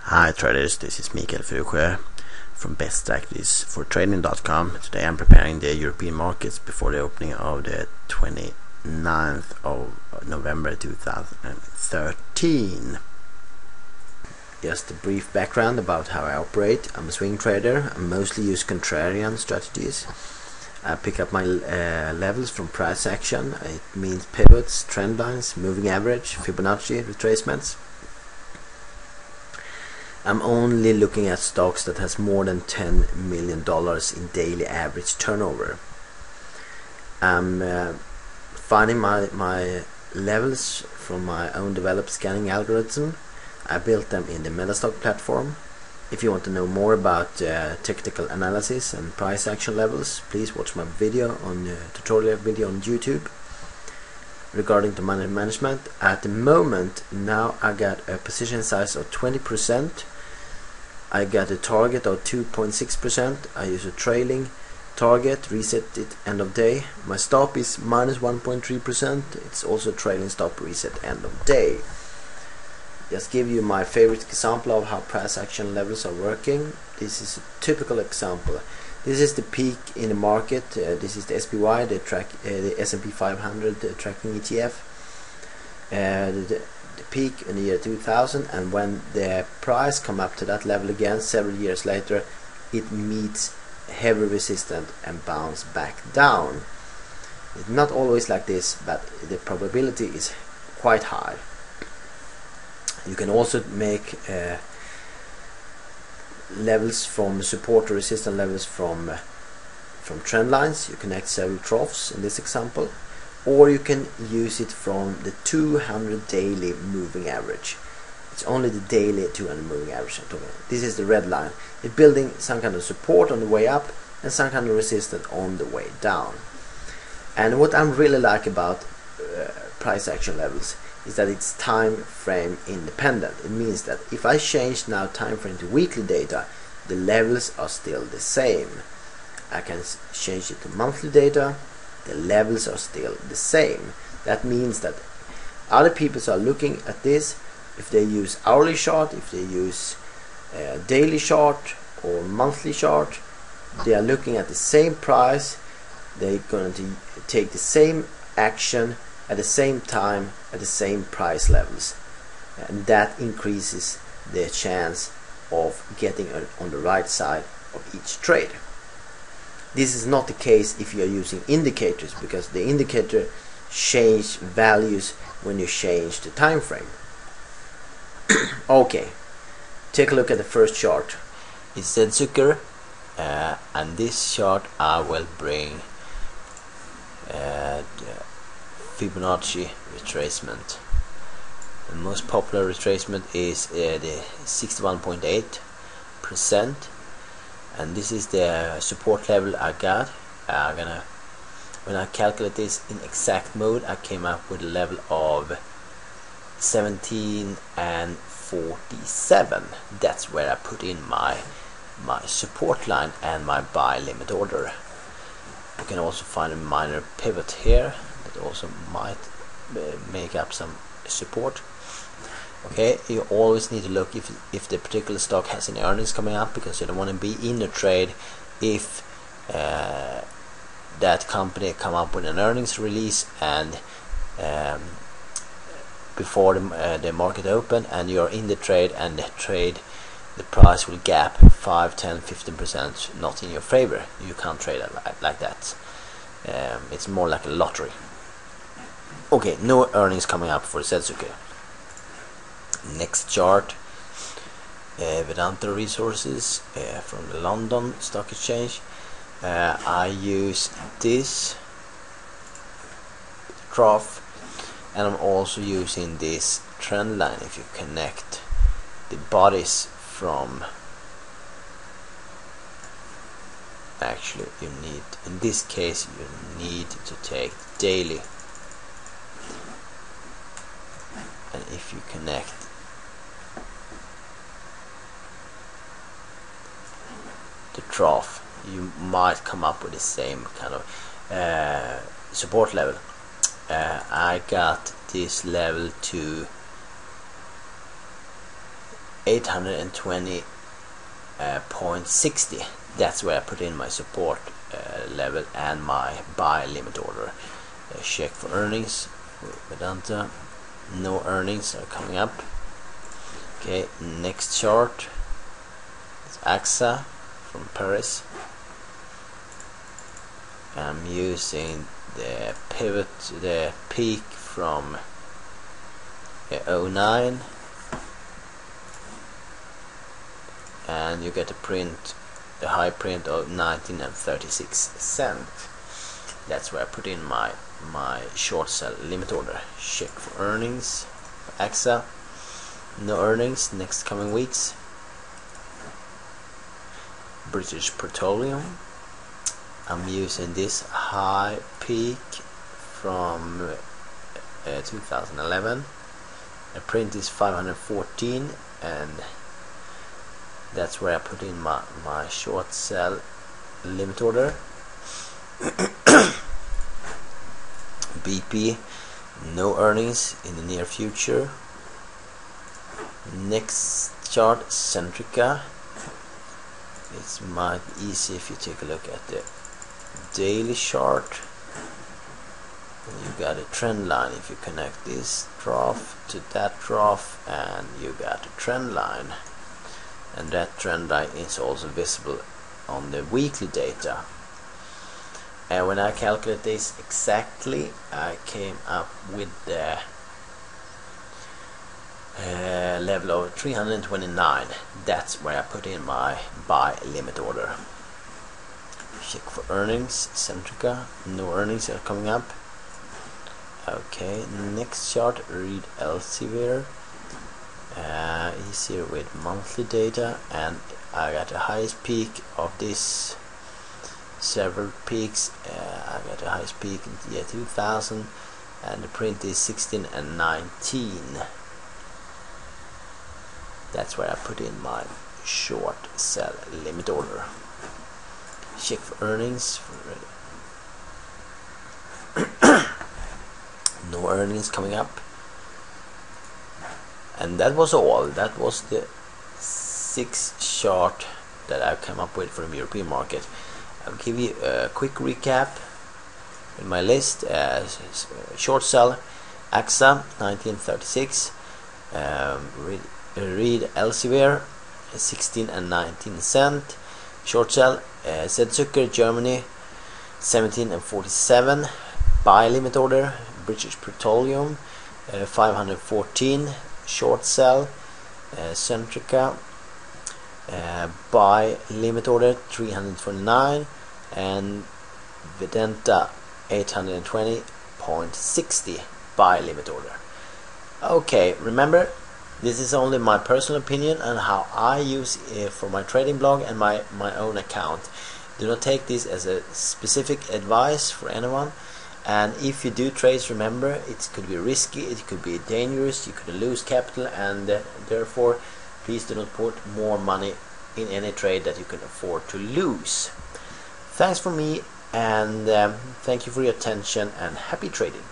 Hi traders, this is Mikael Furusjö from beststrategiesfortrading.com. Today I'm preparing the European markets before the opening of the 29th of November 2013. Just a brief background about how I operate. I'm a swing trader. I mostly use Contrarian strategies. I pick up my levels from price action. It means pivots, trend lines, moving average, Fibonacci retracements. I'm only looking at stocks that has more than $10 million in daily average turnover. I'm finding my levels from my own developed scanning algorithm. I built them in the Metastock platform. If you want to know more about technical analysis and price action levels, please watch my video on tutorial video on YouTube. Regarding to money management, at the moment now I got a position size of 20%. I got a target of 2.6%. I use a trailing target, reset it end of day. My stop is minus 1.3%. It's also a trailing stop, reset end of day. Just give you my favorite example of how price action levels are working. This is a typical example. This is the peak in the market. This is the SPY, the S&P 500 tracking ETF. The peak in the year 2000, and when the price come up to that level again several years later, it meets heavy resistance and bounce back down. It's not always like this, but the probability is quite high. You can also make levels from support or resistance levels from trend lines. You connect several troughs in this example, or you can use it from the 200 daily moving average. It's only the daily 200 moving average I'm talking about. This is the red line. It's building some kind of support on the way up and some kind of resistance on the way down. And what I really like about price action levels is that it's time frame independent. It means that if I change now time frame to weekly data, the levels are still the same. I can change it to monthly data, the levels are still the same. That means that other people are looking at this. If they use hourly chart, if they use daily chart or monthly chart, they are looking at the same price. They're going to take the same action at the same time at the same price levels, and that increases the chance of getting on the right side of each trade. This is not the case if you are using indicators, because the indicator change values when you change the time frame. Okay, take a look at the first chart. It's Zucker, and this chart I will bring the Fibonacci retracement. The most popular retracement is the 61.8%, and this is the support level I got. When I calculate this in exact mode, I came up with a level of 17 and 47. That's where I put in my support line and my buy limit order. You can also find a minor pivot here that also might make up some support. Okay, you always need to look if the particular stock has any earnings coming up, because you don't want to be in a trade if that company come up with an earnings release and before the market open, and you're in the trade, and the price will gap 5, 10, 15% not in your favor. You can't trade it like that. It's more like a lottery. Okay, no earnings coming up for Setsuke. Next chart, Vedanta Resources from the London Stock Exchange. I use this trough, and I'm also using this trend line. If you connect the bodies from, actually you need, in this case you need to take daily, and if you connect the trough, you might come up with the same kind of support level. I got this level to 820.60. That's where I put in my support level and my buy limit order. Check for earnings. Vedanta, no earnings are coming up. Okay, next chart. It's AXA from Paris. I'm using the pivot, the peak from 09, and you get a print, a high print of 19 and 36 cents. That's where I put in my short sell limit order. Check for earnings. AXA, no earnings next coming weeks. British Petroleum, I'm using this high peak from 2011. The print is 514, and that's where I put in my short sell limit order. BP, no earnings in the near future. Next chart, Centrica. It might be easy if you take a look at the daily chart. You got a trend line. If you connect this trough to that trough, and you got a trend line, and that trend line is also visible on the weekly data. And when I calculate this exactly, I came up with the level of 329. That's where I put in my buy limit order. Check for earnings. Centrica, no earnings are coming up. Okay, next chart, read Elsevier. Easier with monthly data, and I got the highest peak of this. Several peaks. I got the highest peak in the year 2000, and the print is 16 and 19. That's where I put in my short sell limit order. Check for earnings. No earnings coming up. And that was all. That was the 6 chart that I came up with for the European market. I'll give you a quick recap in my list. Short sell AXA 1936, read Elsevier 16 and 19 cent. Short sell Zucker Germany 17 and 47. Buy limit order British Petroleum 514. Short sell Centrica, buy limit order 329, and Vedanta 820.60 buy limit order. Okay, remember, this is only my personal opinion and how I use it for my trading blog and my own account. Do not take this as a specific advice for anyone. And if you do trades, remember, it could be risky, it could be dangerous, you could lose capital, and therefore please do not put more money in any trade that you can afford to lose. Thanks for me, and thank you for your attention, and happy trading.